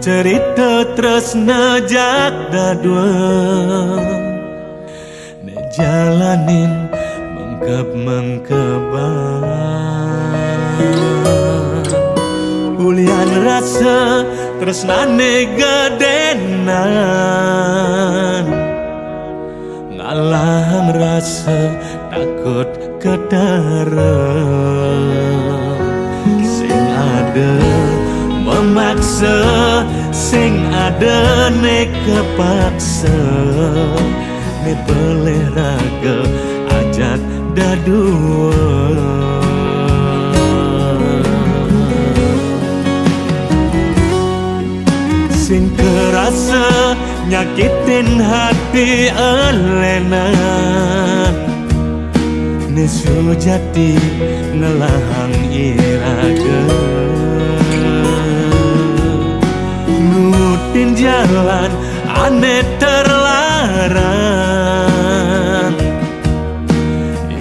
cerita tresna jak dadua ne jalanin mengkeb-mengkeban ulian rasa tresnane gadenan ngalah rasa takut ketara sing ada memaksa sing ada ne kepaksa ne boleh raga ajat dadua sing kerasa nyakitin hati elenan ne sujati ngelahang iraga nutin jalan aneh terlarang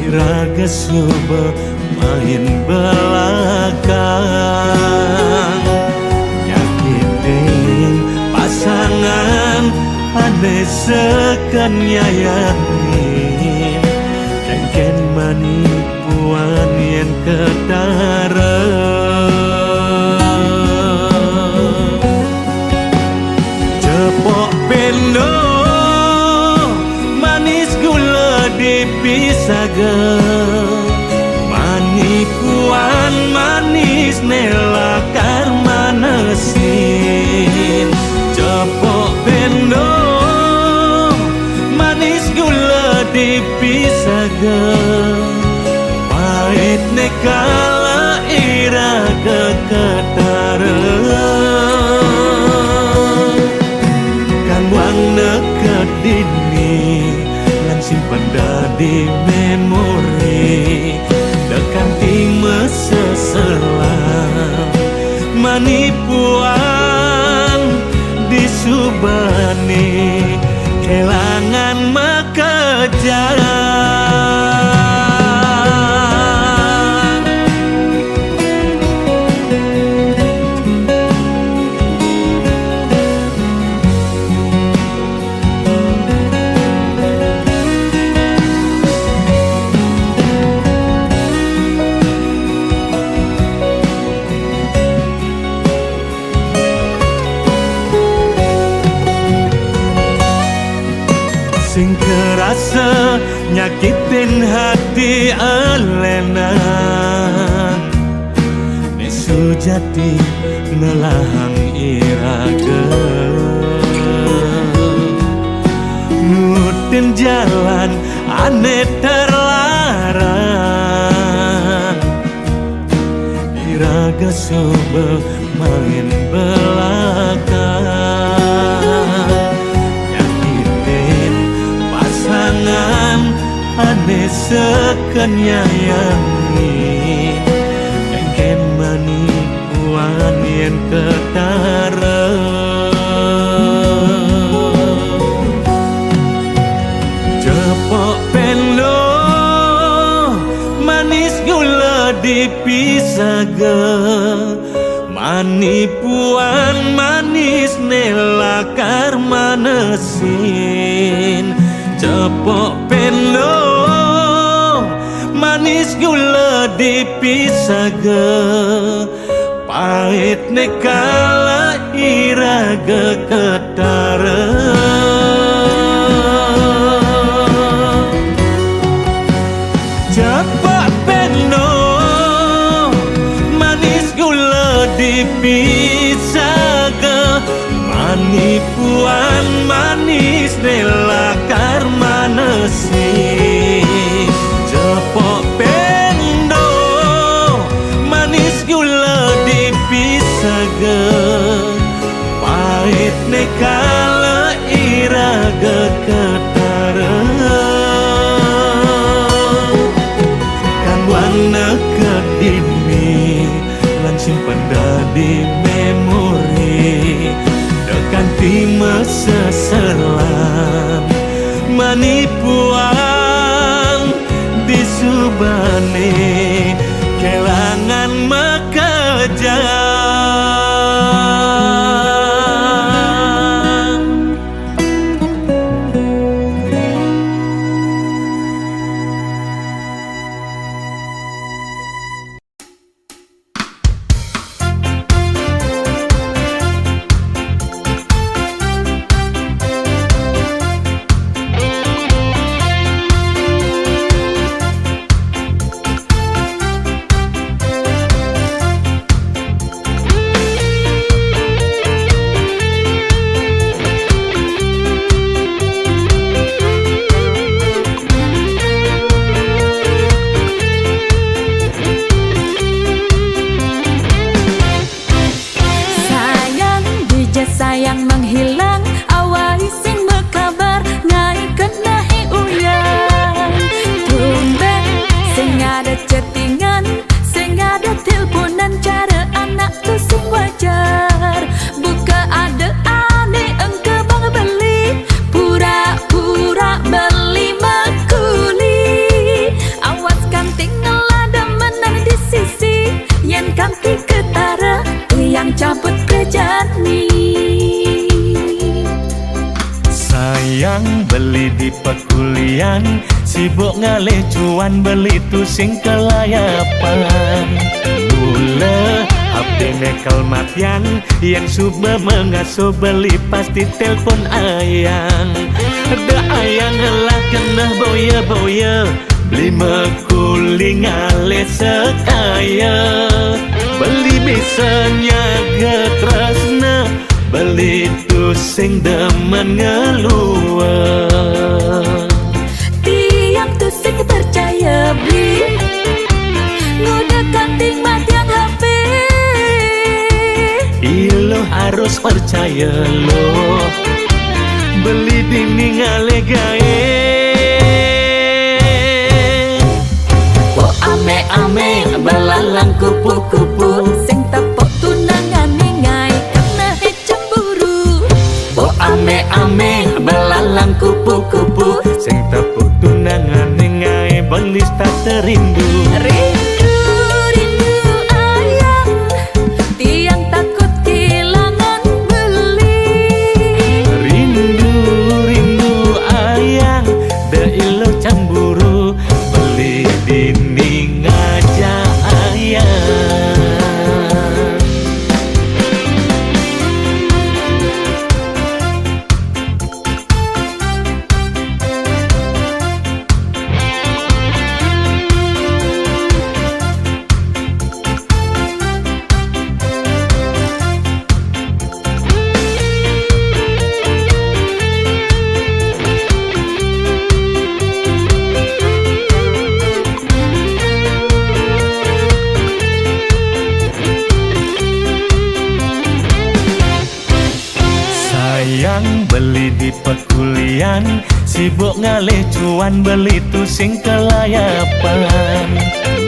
iraga suba main belakang nyakitin pasangan aneh sekan nyayangi kengken manipuan yang ketara cepok pendo manis gula dipisaga manipuan manis nela karma nesin cepok pendo manis gula dipisaga pahit nekala iraga ketara kan wang neket dini lan simpan di memori dekan time seselam manipuan disubani kelangan makejar sing kerasa nyakitin hati elenan ne sujati nelahang iraga nutin jalan aneh terlarang iraga soba main belakang aneh sekan nyayangi kengken manipuan yang ketara cepok pendo manis gula dipisaga manipuan manis nela karma nesin cepok pendo manis gula dipisaga pahit nekala iraga ketara cepok pendo manis gula dipisaga manipuan manis nela karma nesin cepok pendo manis gula dipisaga pahit nekala iraga ketara kan warna kedini lan simpen di memori dekan time seselam manipuan disubane kelangan makejar ngeladamenan di sisi yen kangti ketara yang cabut kejani. Sayang beli di pekulian, sibuk ngalih cuan beli tu sing kelayapan. Mula HP nekel matian, yang suba mengasuh beli pasti telpon ayang. Da ayang lah kena boya-boya, beli mekuling ngalih sekaya. Beli bisanya getresna, beli tu sing demen ngeluar. Tiang tu sing percaya beli ngudah kanting matiang HP. Ilo harus percaya lo, beli dini ngale gae. Bo ame-ame belalang kupu-kupu sing tepuk tunangan ningai karena cemburu. Bo ame-ame belalang kupu-kupu sing tepuk tunangan ningai belis tak terindu. Rindu, rindu ayang, tiang takut kehilangan beli. Rindu, rindu ayang, da ilo cemburu, beli dini ngajak ayang. Sayang beli di pekulian, sibuk ngalih cuan beli tu sing kelayapan.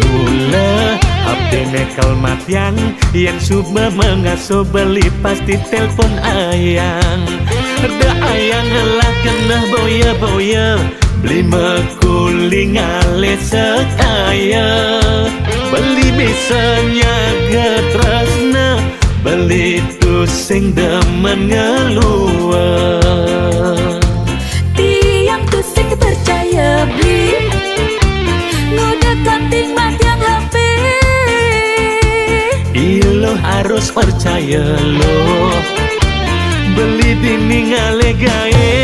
Mula HP nekel matian, yang suba mengasuh beli pasti telpon ayang. Da ayang lah kena boya-boya, beli mekuling ngalih sekaya. Beli bisanya getresna, beli tu sing demen ngeluar. Tiang tu sing percaya beli ngudah kanting matiang HP. Ilo harus percaya lo, beli dini ngale gae.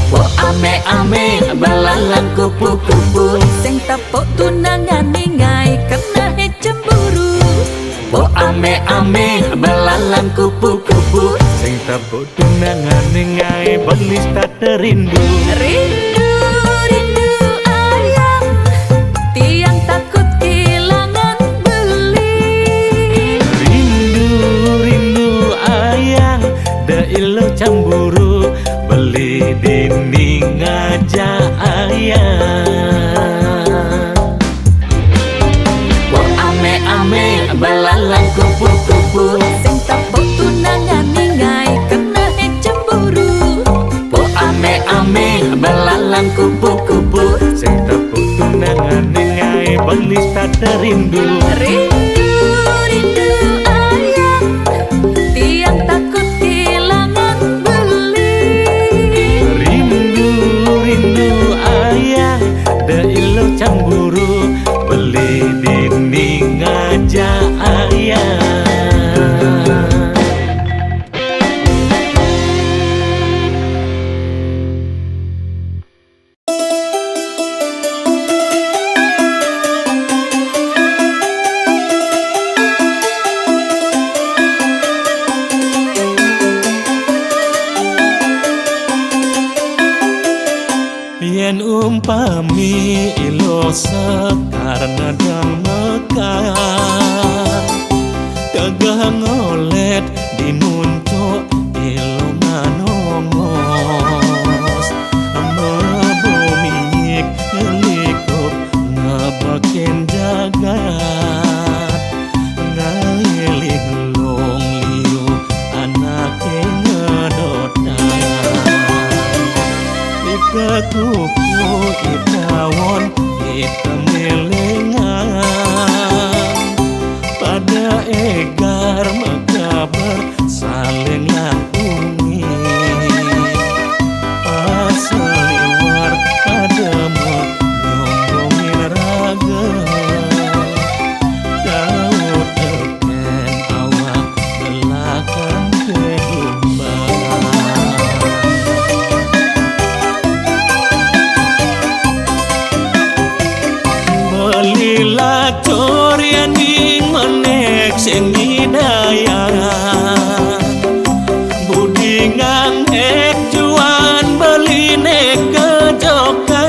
Bo ame-ame belalang kupu-kupu sing tepuk tunangan ningai karena cemburu. Bo ame-ame belalang kupu-kupu sing tepuk tunangan ningai belis tak terindu. Rindu, rindu ayang, tiang takut kehilangan beli. Rindu, rindu ayang, da ilo cemburu, beli dini ngajak ayang. Bo ame-ame belalang kupu-kupu sing tepuk tunangan ningai karena cemburu. Bo ame-ame belalang kupu-kupu sing tepuk tunangan ningai belis tak terindu. Rindu, rindu ayang, tiang takut kehilangan beli. Rindu, rindu ayang, da ilo cemburu, beli dini ngajak ayang. Yen umpami ilo sekar nadang mekar, tegah ngolet di muncuk ilo manongos. Mebumik ngelikup ngebakin jagat, ngalih long liu anake ngedotan. Ikatuku temelengan pada egar mekabar saling langkungi pas seliwar pada menyombongin raga kau teken awak belakang kedumbang. Belilah corian ing menek sing hidayan budi ngangek juan beline kejokan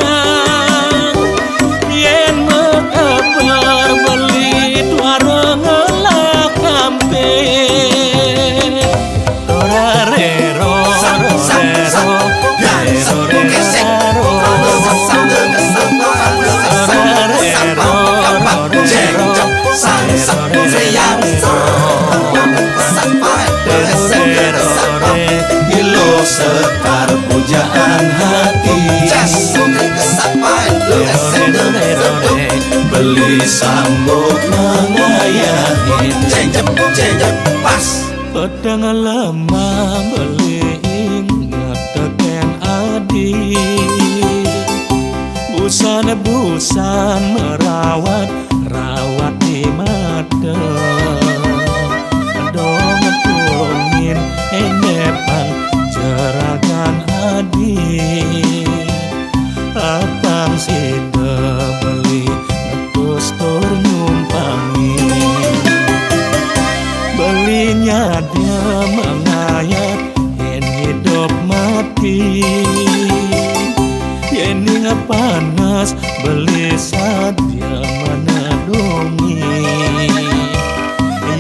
yen mekabar beli tuareng ngelak kampe rorarero rorero sekar pujaan hati beli sambut mengayahin pas pedang lemah beli ingat teken adik busan merawat di mata dong tulungin enepang jeragan adik apang si beli netus tur nyumpangi belinya dia mengayat yen hidup mati yen panas beli sadia menadungi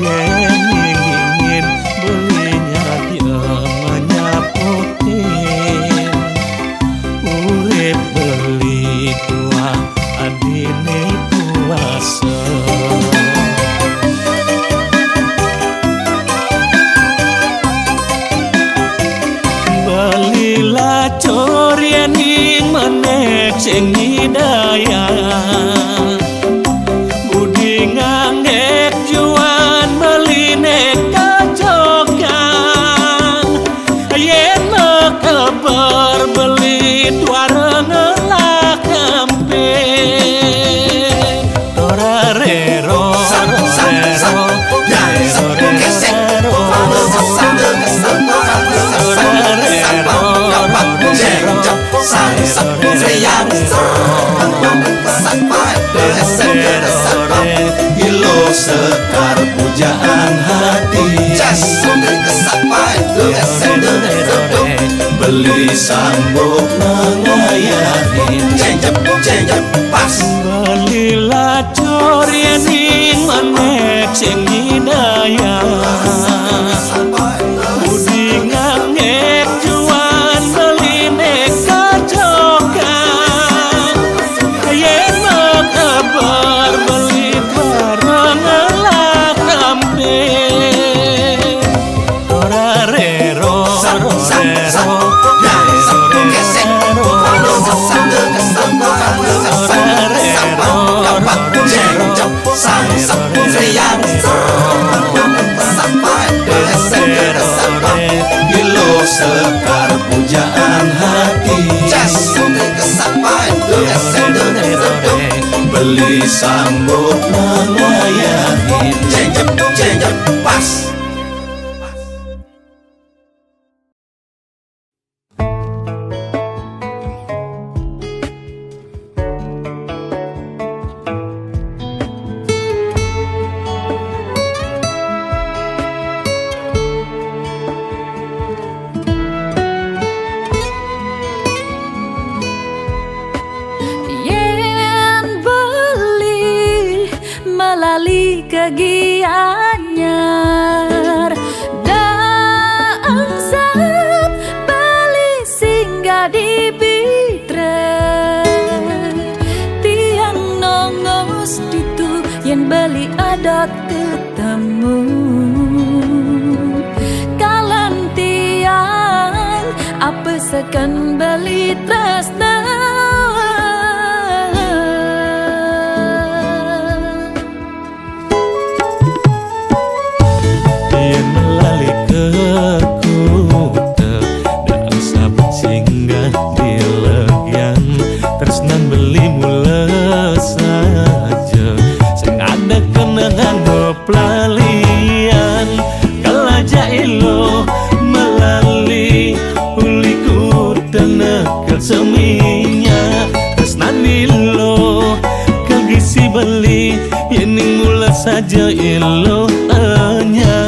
yen ingin belinya dia menyaputin urip beli tua adine kuasa. Belilah corian ing menek sing hidayan budi ngangek juan beline kajokan yen mekabar beli tuareng ngelak kampe rorarero Ilo sekar pujaan hati beli sambut mengayahin pas belilah corian ing menek sing hidayan budi ngangek juan beline kajokan yen mekabar beli bareng ngelak kampe rorarero Ilo sekar pujaan hati beli sambut mengayahin pas. Melali kegianyar daang sap bali singgah di bitra tiang nongos ditu yang beli adat ketemu kalan tiang apa sekan beli tresna mulai saja sing ada kenangan pelalian kalaja ilo melali uliku tenekel seminya tresnanilo kagisi beli yening mulai saja ilo anya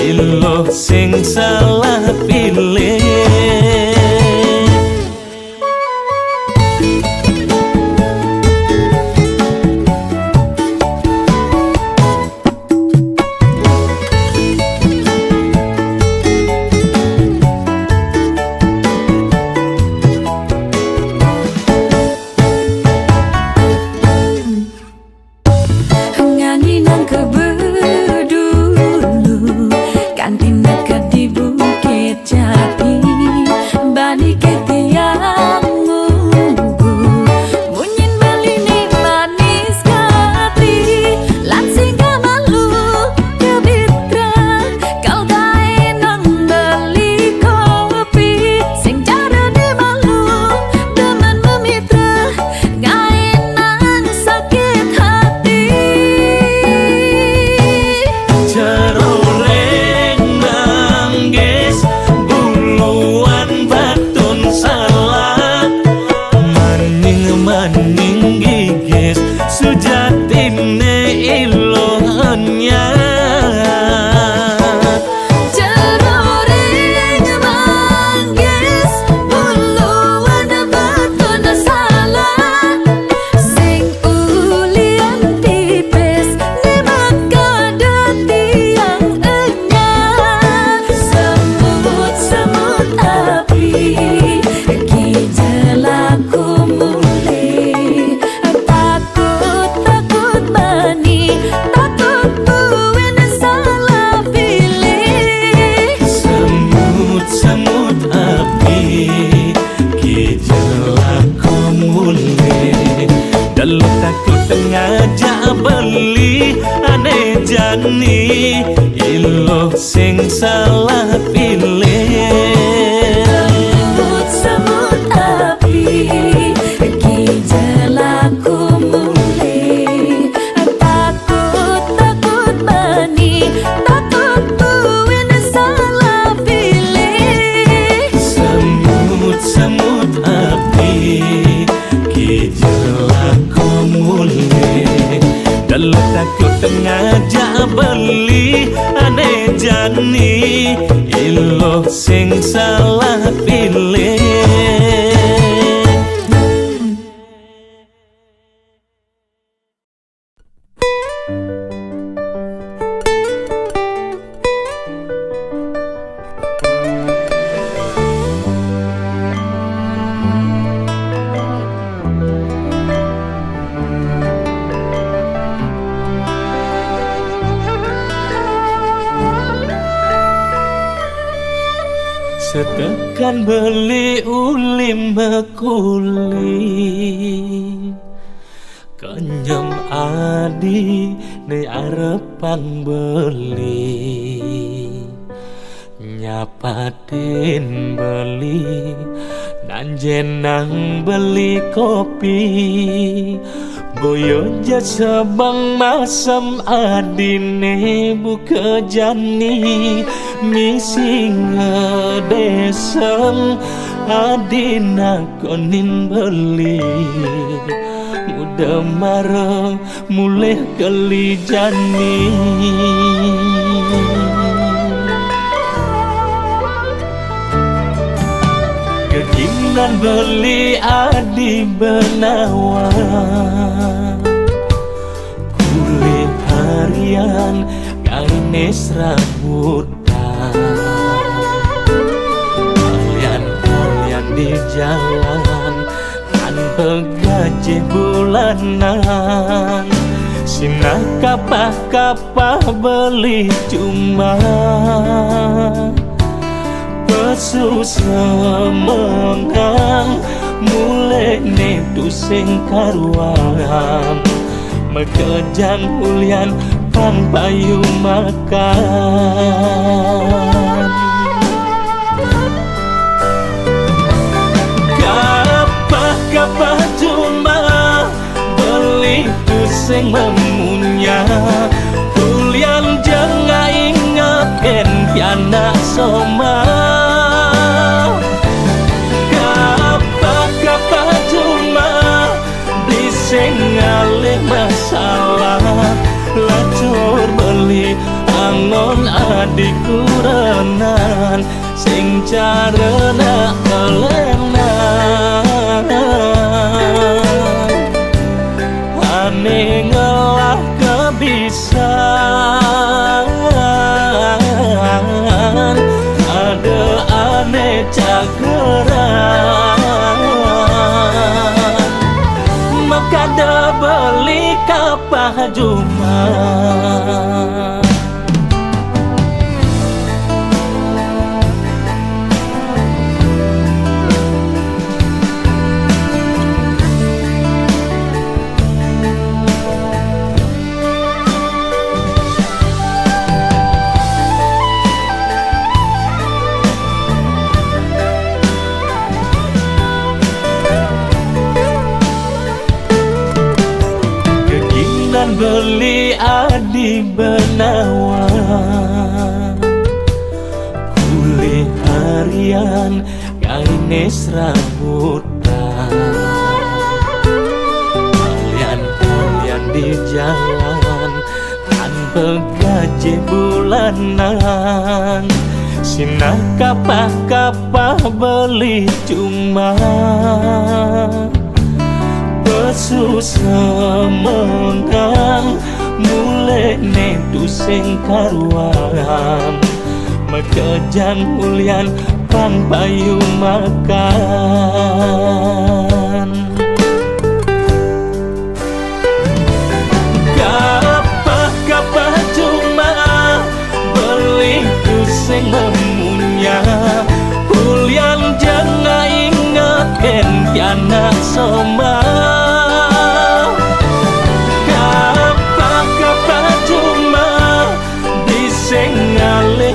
ilo sing salah pilih ilo sing salah pilih semut api gejalaku mulai takut mani takut buin salah pilih semut api gejalaku mulai dalam takut ngajak beli aneh jani ilo sing salah pilih Setekan beli ulim mekuli kenyam adi ne arepan beli nyapatin beli dan jenang beli kopi boyo jasa bang masam adine buka jani misi ngedesem adina konin beli udah marah mulai keli jani kekinan beli adi benawa kulit harian gaines rambutan kalian di jalan tanpa gaji bulanan sina kapah beli cuma pesu semengang mulai nedu sing karuan mekejang hulian pan payu makan kapah cuma beli pusing memunya kulian jangan ingatkan piana soma kapah cuma bising ngalih masalah lacur beli angon adik kurenan sing carana elenan ane ngelah kebisan ada ane cageran maka ada beli kapah cuma beli adi benawa kulit harian gaines rambutan kalian di jalan tanpa gaji bulanan sina kapah beli cuma pesu semengang mulai nedu sing karuan mekejang hulian pan payu makan kapah cuma beli pusing memunya hulian jangan ingatkan piana soma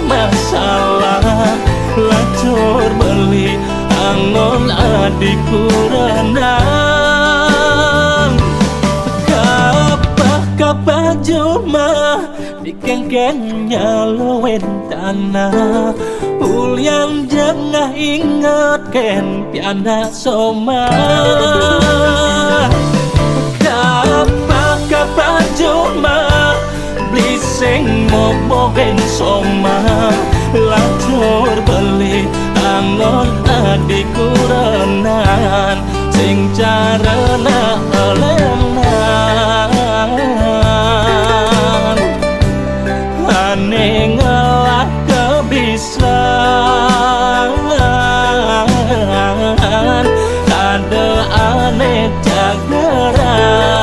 masalah lacur beli angon adik kurenan kapah cuma dikengkengnya loen tanah ulian jangan ingatkan piana soma kapah cuma blising mobogen soma lacur beli angon adik kurenan sing carana elenan ane ngelah kebisan ada ane cageran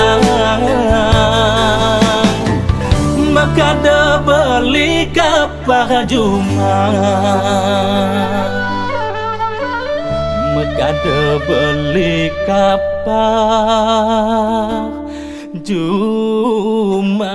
maka ada beli kapah cuma ada beli kapal Juma.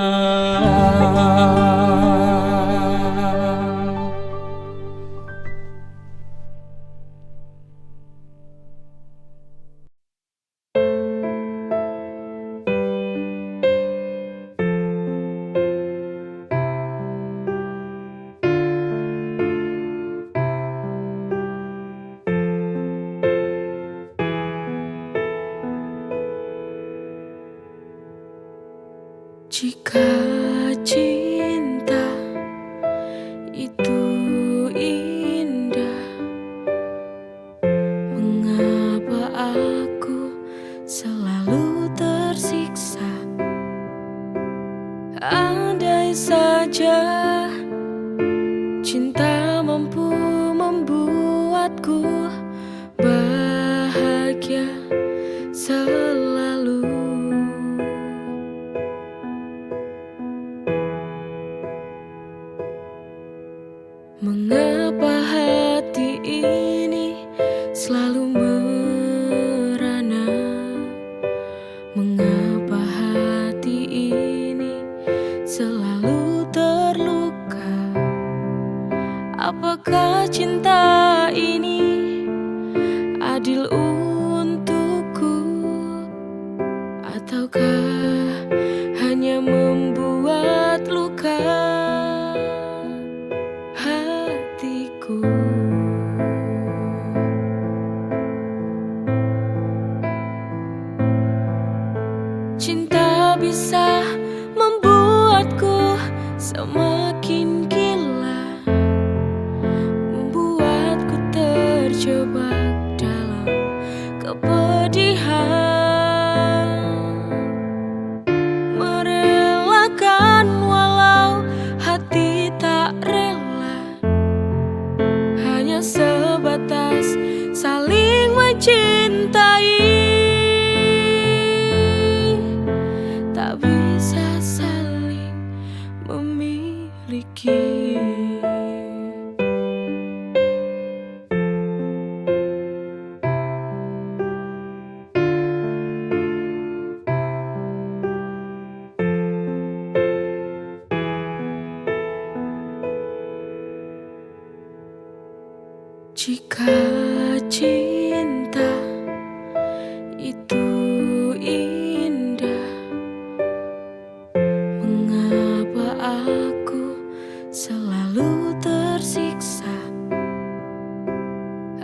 Jika cinta itu indah, mengapa aku selalu tersiksa? Andai saja cinta mampu membuatku bahagia selalu. Mengapa hati ini selalu merana? Mengapa hati ini selalu terluka? Apakah cinta ini adil untukku? Ataukah hanya membuat luka hatiku? Cinta bisa membuatku semakin gila, membuatku terjebak dalam kepedihan, merelakan walau hati tak rela, hanya sebatas saling mencintai, tak bisa saling memiliki. Jika cinta itu indah, mengapa aku selalu tersiksa?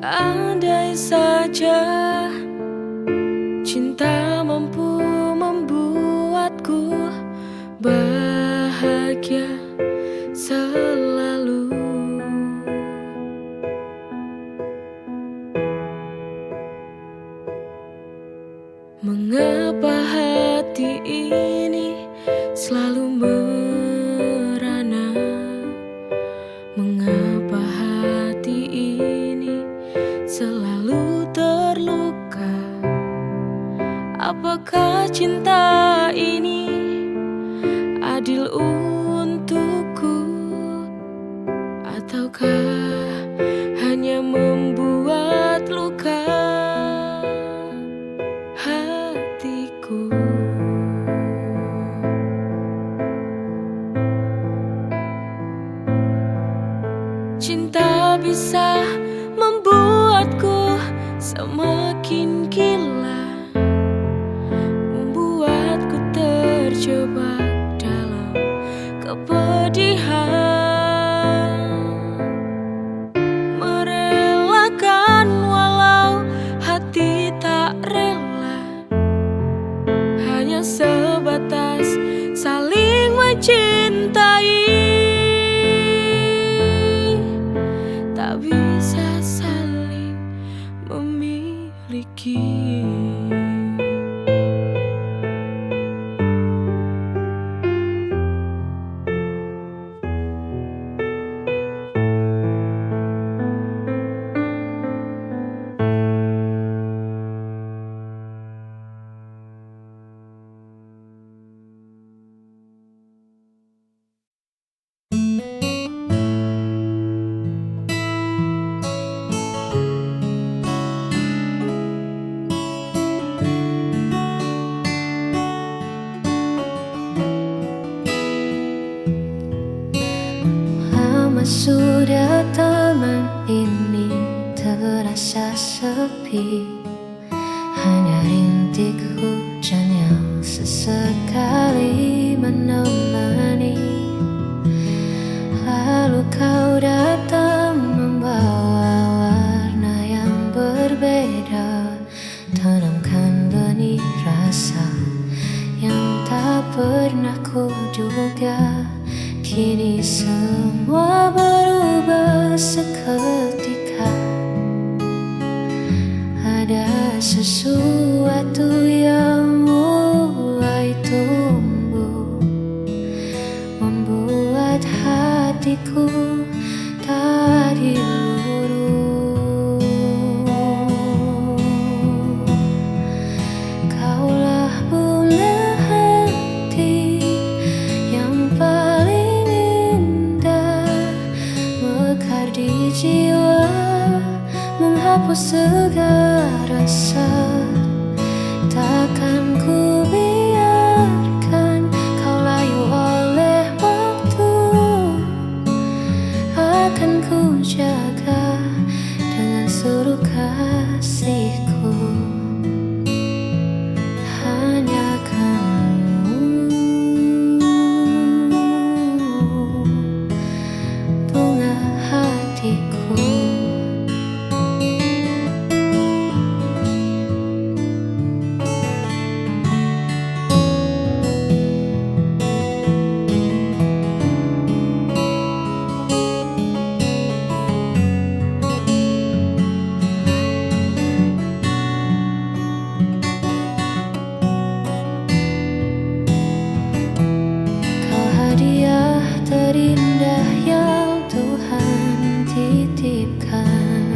Andai saja cinta mampu membuatku bahagia selalu. Mengapa hati ini selalu merana? Mengapa hati ini selalu terluka? Apakah cinta ini adil untukku? Ataukah hanya membuat luka hatiku? Cinta bisa membuatku semakin gila, membuatku terjebak dalam kepedihan, merelakan walau hati tak rela, hanya sebatas saling mencintai, tak bisa saling memiliki. sepi, hanya rintik hujan yang sesekali menemani. Lalu kau datang membawa warna yang berbeda, tanamkan benih rasa yang tak pernah kuduga. Kini semua berubah seketika. Ada sesuatu yang mulai tumbuh, membuat hatiku tak diluru. Kaulah bunga hati yang paling indah, mekar di jiwa, menghapus segala rasa. Takkan ku biarkan kau layu oleh waktu. Akan ku jaga dengan seluruh kasihku. Hanya kamu, bunga hatiku. Kau hadiah terindah yang Tuhan titipkan.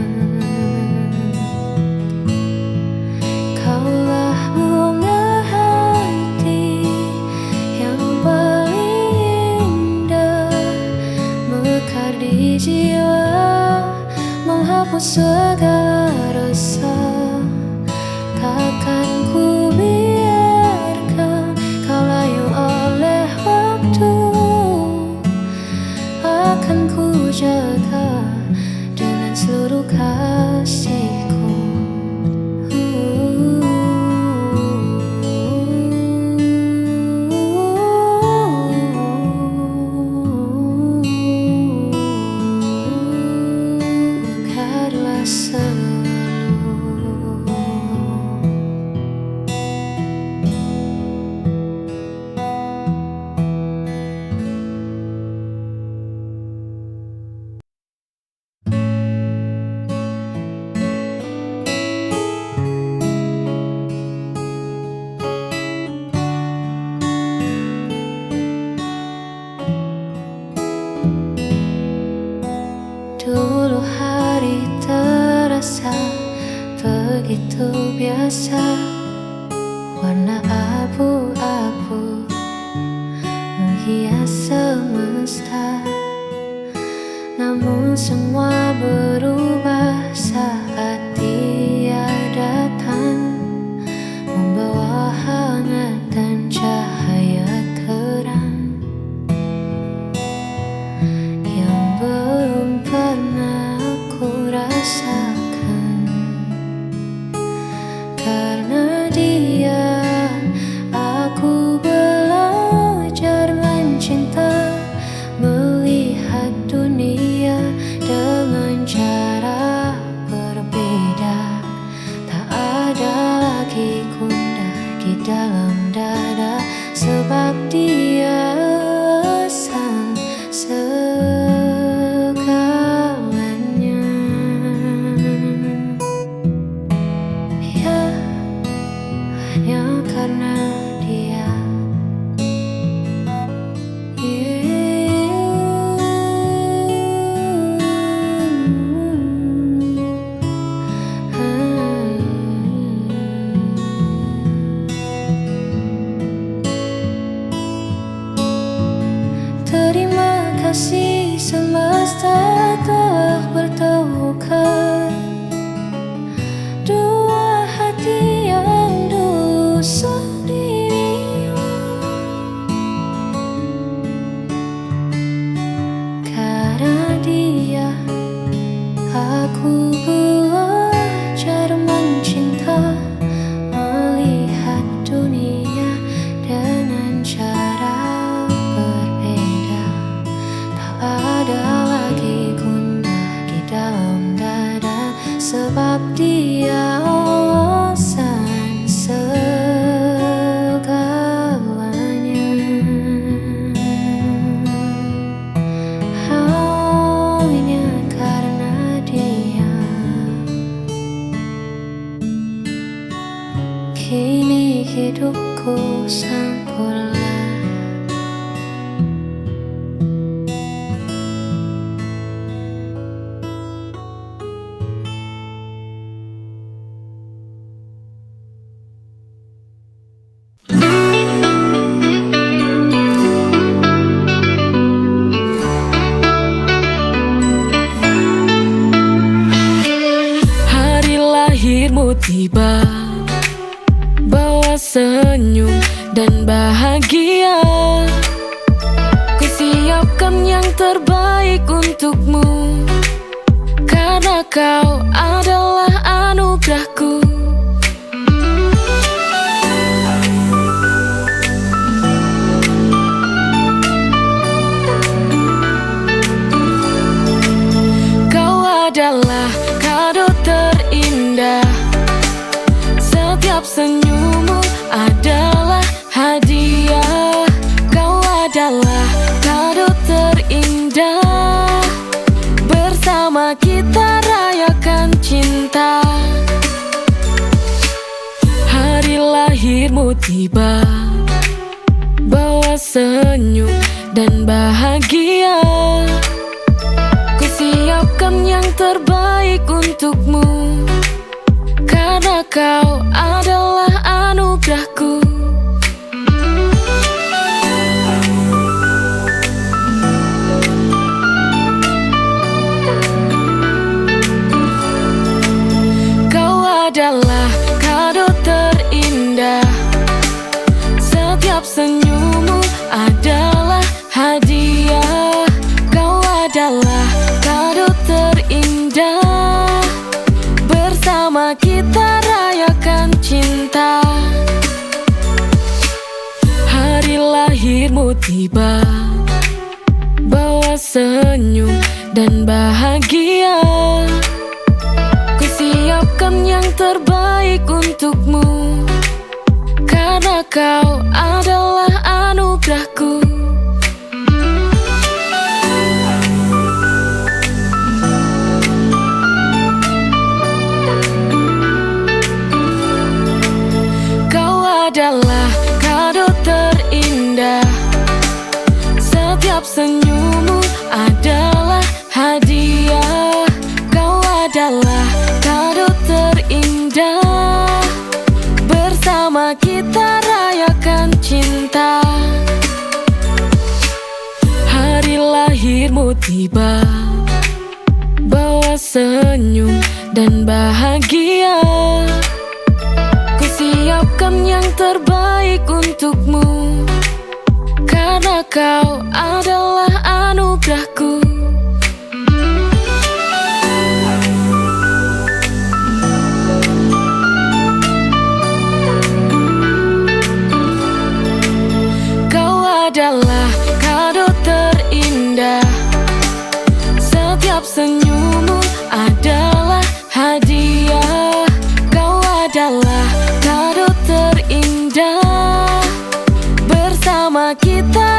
Kaulah bunga hati yang paling indah, mekar di jiwa, menghapus segala rasa. Takkan ku biarkan kau layu oleh waktu. Akan ku jaga dengan seluruh kasihku. Mekarlah selalu. Dulu hari terasa begitu biasa, warna abu-abu menghias semesta. Namun semua berubah saat Dia datang, membawa hangat dan cahaya terang yang belum pernah aku rasakan. Karena Dia, aku belajar mencinta, melihat dunia dengan cara berbeda. Tak ada lagi gundah di dalam dada, sebab Dia sang segalanya. Ya, hanya karena Dia. Terima kasih semesta telah bertemukan dua hati yang dulu sendiri. Karena Dia, aku belajar hidupku sempurna. Hari lahirmu tiba, bawa senyum dan bahagia. Ku siapkan yang terbaik untukmu, karena kau adalah anugerahku. Kau adalah kado terindah, setiap senyummu adalah hadiah. Kau adalah kado terindah, bersama kita rayakan cinta. Hari lahirmu tiba, bawa senyum dan bahagia. Ku siapkan yang terbaik untukmu, karena kau adalah anugerahku. Kau adalah kado terindah, setiap senyummu adalah hadiah. Kau adalah kado terindah, bersama kita rayakan cinta. Hari lahirmu tiba, bawa senyum dan bahagia. Ku siapkan yang terbaik untukmu, karena kau adalah anugerahku. Kau adalah kado terindah, setiap senyummu adalah hadiah. Kau adalah kado terindah, bersama kita rayakan cinta. Hari lahirmu tiba, bawa senyum dan bahagia. Ku siapkan yang terbaik untukmu, karena kau adalah anugerahku. Kau adalah kado terindah, setiap senyummu adalah hadiah. Kau adalah kado terindah, bersama kita